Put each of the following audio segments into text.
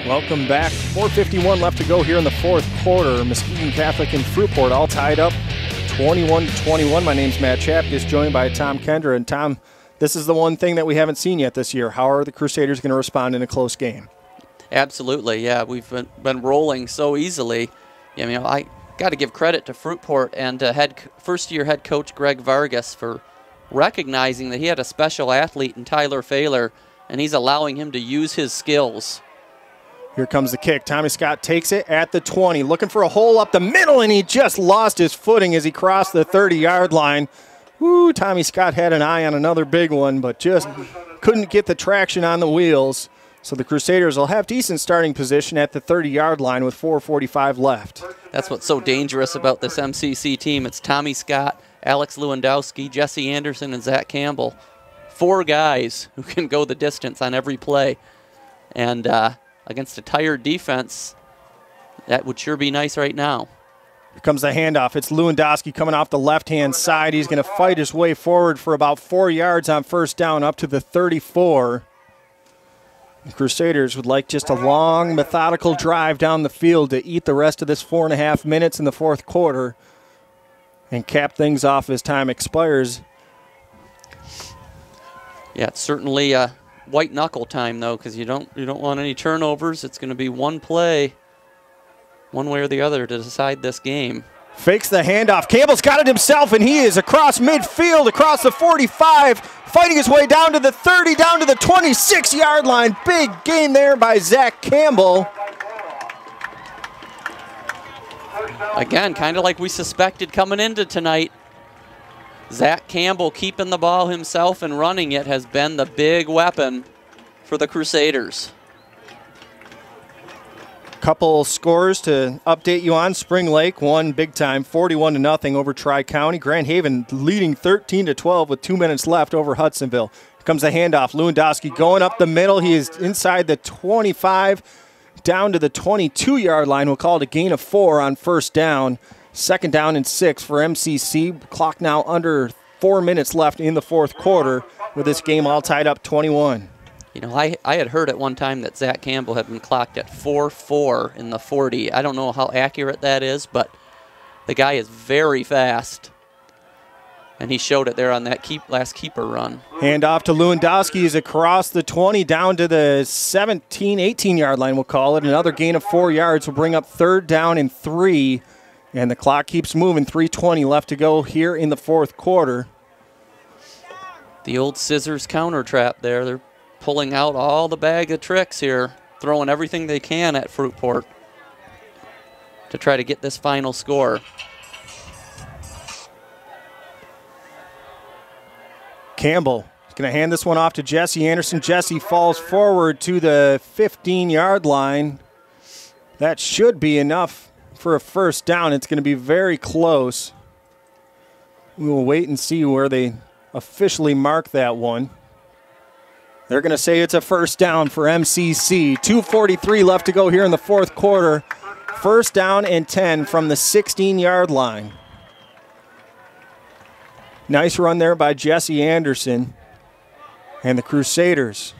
Welcome back. 4:51 left to go here in the fourth quarter. Muskegon Catholic and Fruitport all tied up 21-21. My name's Matt Chapkus, joined by Tom Kendra. And Tom, this is the one thing that we haven't seen yet this year. How are the Crusaders going to respond in a close game? Absolutely, yeah. We've been rolling so easily. I mean, I got to give credit to Fruitport and first-year head coach Greg Vargas for recognizing that he had a special athlete in Tyler Fahler, and he's allowing him to use his skills. Here comes the kick. Tommy Scott takes it at the 20, looking for a hole up the middle, and he just lost his footing as he crossed the 30-yard line. Woo, Tommy Scott had an eye on another big one, but just couldn't get the traction on the wheels. So the Crusaders will have decent starting position at the 30-yard line with 4:45 left. That's what's so dangerous about this MCC team. It's Tommy Scott, Alex Lewandowski, Jesse Anderson, and Zach Campbell. 4 guys who can go the distance on every play. And against a tired defense, that would sure be nice right now. Here comes the handoff. It's Lewandowski coming off the left-hand side. He's going to fight his way forward for about 4 yards on first down up to the 34. The Crusaders would like just a long, methodical drive down the field to eat the rest of this 4.5 minutes in the fourth quarter and cap things off as time expires. Yeah, it's certainly white knuckle time though, because you don't want any turnovers. It's going to be one play, one way or the other, to decide this game. Fakes the handoff. Campbell's got it himself, and he is across midfield, across the 45, fighting his way down to the 30, down to the 26-yard line. Big gain there by Zach Campbell. Again, kind of like we suspected coming into tonight. Zach Campbell keeping the ball himself and running it has been the big weapon for the Crusaders. Couple scores to update you on. Spring Lake won big time, 41-0 over Tri-County. Grand Haven leading 13-12 with 2 minutes left over Hudsonville. Here comes the handoff. Lewandowski going up the middle. He is inside the 25, down to the 22-yard line. We'll call it a gain of 4 on first down. Second down and 6 for MCC. Clock now under 4 minutes left in the fourth quarter with this game all tied up 21. You know, I had heard at one time that Zach Campbell had been clocked at 4.4 in the 40. I don't know how accurate that is, but the guy is very fast. And he showed it there on that last keeper run. Handoff to Lewandowski. He's across the 20 down to the 17, 18-yard line, we'll call it. Another gain of 4 yards will bring up third down and 3. And the clock keeps moving. 3:20 left to go here in the fourth quarter. The old scissors counter trap there. They're pulling out all the bag of tricks here, throwing everything they can at Fruitport to try to get this final score. Campbell is going to hand this one off to Jesse Anderson. Jesse falls forward to the 15-yard line. That should be enough for a first down. It's going to be very close. We will wait and see where they officially mark that one. They're going to say it's a first down for MCC. 2:43 left to go here in the fourth quarter. First down and 10 from the 16-yard line. Nice run there by Jesse Anderson. And the Crusaders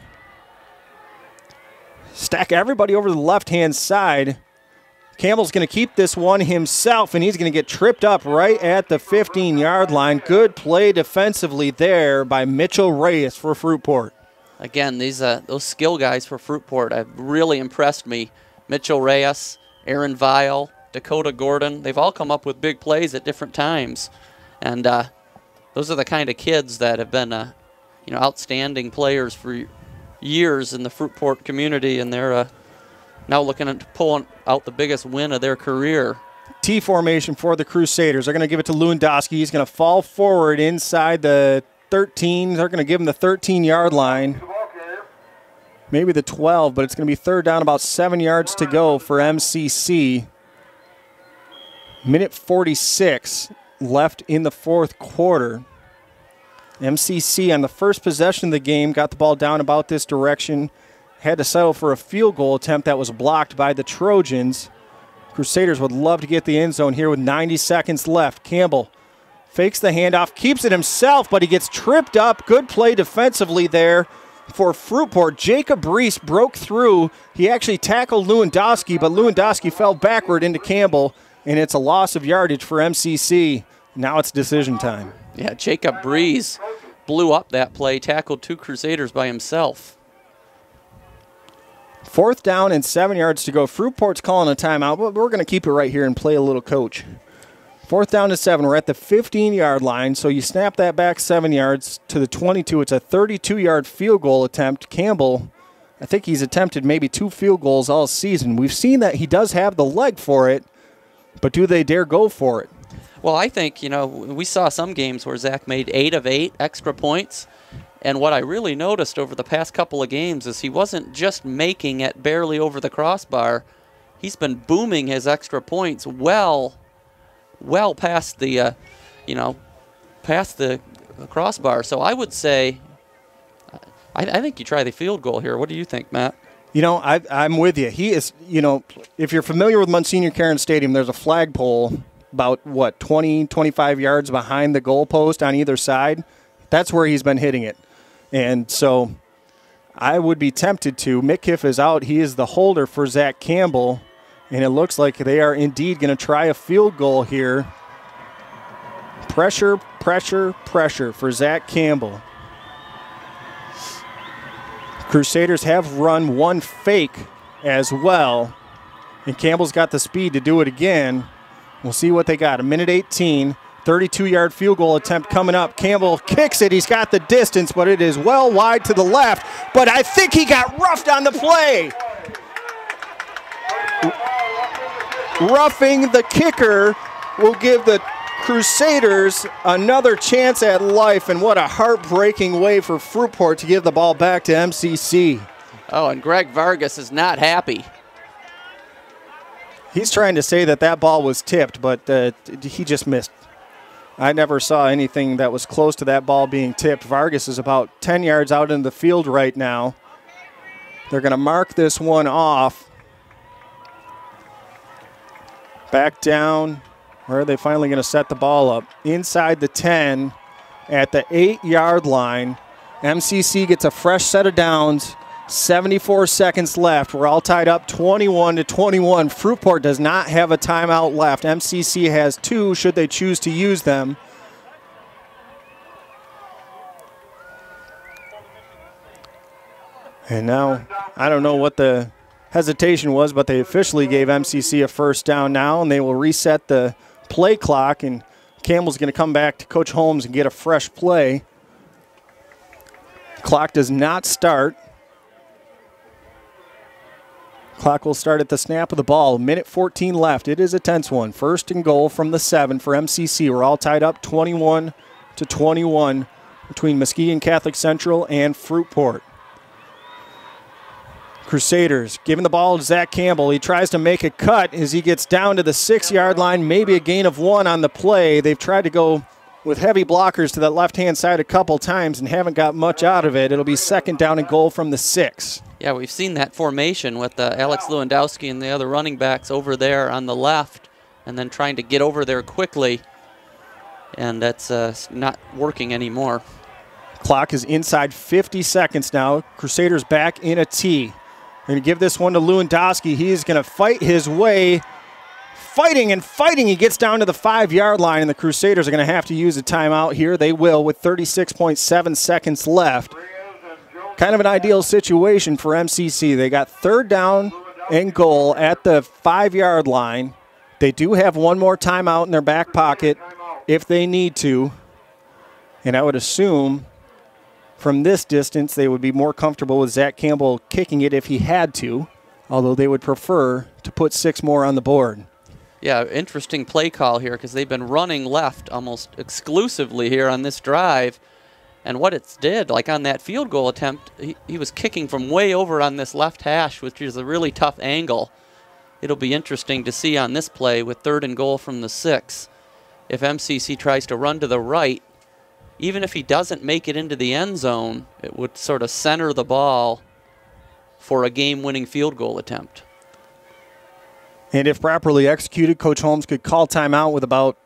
stack everybody over to the left-hand side. Campbell's going to keep this one himself, and he's going to get tripped up right at the 15-yard line. Good play defensively there by Mitchell Reyes for Fruitport. Again, those skill guys for Fruitport have really impressed me. Mitchell Reyes, Aaron Vile, Dakota Gordon, they've all come up with big plays at different times. And those are the kind of kids that have been outstanding players for years in the Fruitport community, and they're now looking at pulling out the biggest win of their career. T formation for the Crusaders. They're going to give it to Lewandowski. He's going to fall forward inside the 13. They're going to give him the 13-yard line. Maybe the 12, but it's going to be third down, about 7 yards to go for MCC. Minute 46 left in the fourth quarter. MCC on the first possession of the game got the ball down about this direction. Had to settle for a field goal attempt that was blocked by the Trojans. Crusaders would love to get the end zone here with 90 seconds left. Campbell fakes the handoff, keeps it himself, but he gets tripped up. Good play defensively there for Fruitport. Jacob Reese broke through. He actually tackled Lewandowski, but Lewandowski fell backward into Campbell, and it's a loss of yardage for MCC. Now it's decision time. Yeah, Jacob Breeze blew up that play, tackled 2 Crusaders by himself. 4th down and 7 yards to go. Fruitport's calling a timeout, but we're going to keep it right here and play a little coach. 4th down to 7. We're at the 15-yard line, so you snap that back 7 yards to the 22. It's a 32-yard field goal attempt. Campbell, I think he's attempted maybe 2 field goals all season. We've seen that he does have the leg for it, but do they dare go for it? Well, I think, you know, we saw some games where Zach made 8 of 8 extra points. And what I really noticed over the past couple of games is he wasn't just making it barely over the crossbar. He's been booming his extra points well past the, past the crossbar. So I would say, I think you try the field goal here. What do you think, Matt? You know, I'm with you. He is, if you're familiar with Monsignor Karen Stadium, there's a flagpole about, 20, 25 yards behind the goalpost on either side. That's where he's been hitting it. And so I would be tempted to. Mitkiff is out. He is the holder for Zach Campbell. And it looks like they are indeed going to try a field goal here. Pressure, pressure, pressure for Zach Campbell. Crusaders have run one fake as well. And Campbell's got the speed to do it again. We'll see what they got. 1:18, 32-yard field goal attempt coming up. Campbell kicks it. He's got the distance, but it is well wide to the left. But I think he got roughed on the play. Roughing the kicker will give the Crusaders another chance at life, and what a heartbreaking way for Fruitport to give the ball back to MCC. Oh, and Greg Vargas is not happy. He's trying to say that ball was tipped, but he just missed. I never saw anything that was close to that ball being tipped. Vargas is about 10 yards out in the field right now. They're going to mark this one off. Back down. Where are they finally going to set the ball up? Inside the 10 at the 8-yard line. MCC gets a fresh set of downs. 74 seconds left. We're all tied up 21-21. Fruitport does not have a timeout left. MCC has 2 should they choose to use them. And now, I don't know what the hesitation was, but they officially gave MCC a first down now, and they will reset the play clock, and Campbell's going to come back to Coach Holmes and get a fresh play. Clock does not start. Clock will start at the snap of the ball. 1:14 left. It is a tense one. 1st and goal from the 7 for MCC. We're all tied up 21-21 between Muskegon Catholic Central and Fruitport. Crusaders giving the ball to Zach Campbell. He tries to make a cut as he gets down to the 6-yard line. Maybe a gain of 1 on the play. They've tried to go with heavy blockers to that left-hand side a couple times and haven't got much out of it. It'll be 2nd down and goal from the 6. Yeah, we've seen that formation with Alex Lewandowski and the other running backs over there on the left and then trying to get over there quickly. And that's not working anymore. Clock is inside 50 seconds now. Crusaders back in a T. They're going to give this one to Lewandowski. He is going to fight his way. Fighting and fighting. He gets down to the 5-yard line, and the Crusaders are going to have to use a timeout here. They will with 36.7 seconds left. Kind of an ideal situation for MCC. They got 3rd down and goal at the 5-yard line. They do have one more timeout in their back pocket if they need to. And I would assume from this distance they would be more comfortable with Zach Campbell kicking it if he had to, although they would prefer to put 6 more on the board. Yeah, interesting play call here because they've been running left almost exclusively here on this drive. And what it's did, like on that field goal attempt, he was kicking from way over on this left hash, which is a really tough angle. It'll be interesting to see on this play with 3rd and goal from the 6. If MCC tries to run to the right, even if he doesn't make it into the end zone, it would sort of center the ball for a game-winning field goal attempt. And if properly executed, Coach Holmes could call timeout with about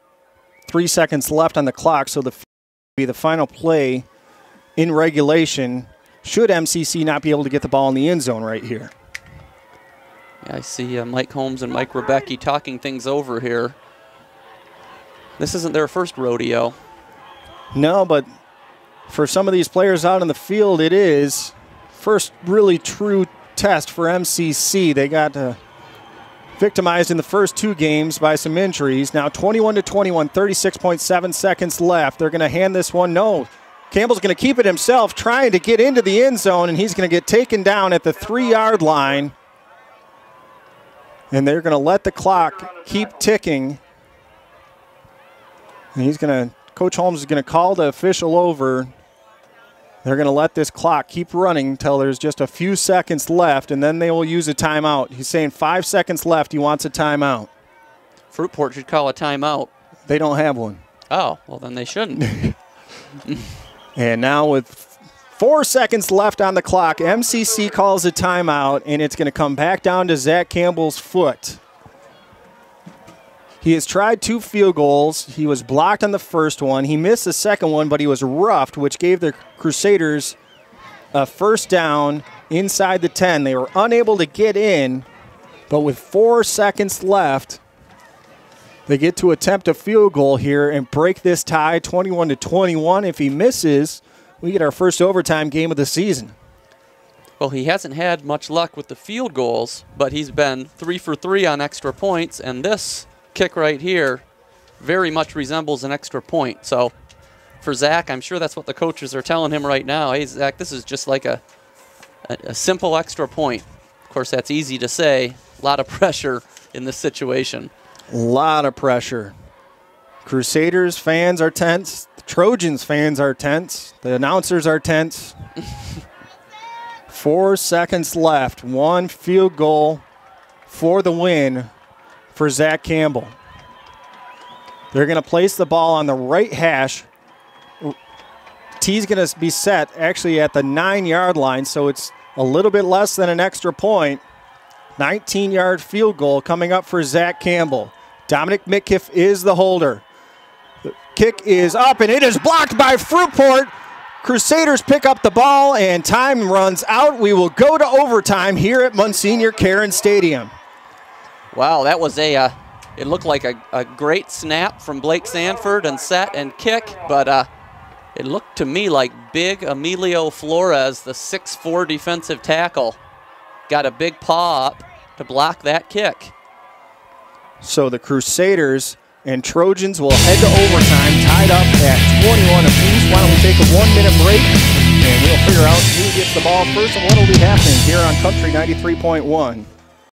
3 seconds left on the clock, so the final play in regulation should MCC not be able to get the ball in the end zone right here. Yeah, I see Mike Holmes and Mike Rebecki talking things over here. This isn't their first rodeo. No, but for some of these players out in the field, it is. First really true test for MCC. They got victimized in the first 2 games by some injuries. Now 21-21, 36.7 seconds left. They're going to hand this one. No, Campbell's going to keep it himself, trying to get into the end zone, and he's going to get taken down at the 3-yard line. And they're going to let the clock keep ticking. And Coach Holmes is going to call the official over. They're going to let this clock keep running until there's just a few seconds left, and then they will use a timeout. He's saying 5 seconds left. He wants a timeout. Fruitport should call a timeout. They don't have one. Oh, well, then they shouldn't. And now with 4 seconds left on the clock, MCC calls a timeout, and it's going to come back down to Zach Campbell's foot. He has tried 2 field goals. He was blocked on the first one. He missed the second one, but he was roughed, which gave the Crusaders a first down inside the 10. They were unable to get in, but with 4 seconds left, they get to attempt a field goal here and break this tie 21-21. If he misses, we get our first overtime game of the season. Well, he hasn't had much luck with the field goals, but he's been 3 for 3 on extra points, and this kick right here very much resembles an extra point. So for Zach, I'm sure that's what the coaches are telling him right now. Hey, Zach, this is just like a simple extra point. Of course, that's easy to say. A lot of pressure in this situation. A lot of pressure. Crusaders fans are tense. The Trojans fans are tense. The announcers are tense. 4 seconds left. 1 field goal for the win for Zach Campbell. They're going to place the ball on the right hash. T's going to be set actually at the 9-yard line, so it's a little bit less than an extra point. 19-yard field goal coming up for Zach Campbell. Dominic Mitkiff is the holder. The kick is up, and it is blocked by Fruitport. Crusaders pick up the ball, and time runs out. We will go to overtime here at Monsignor Karen Stadium. Wow, that was it looked like a great snap from Blake Sanford and set and kick, but it looked to me like big Emilio Flores, the 6'4" defensive tackle, got a big paw up to block that kick. So the Crusaders and Trojans will head to overtime, tied up at 21 apiece. Why don't we take a 1-minute break, and we'll figure out who gets the ball first and what will be happening here on Country 93.1.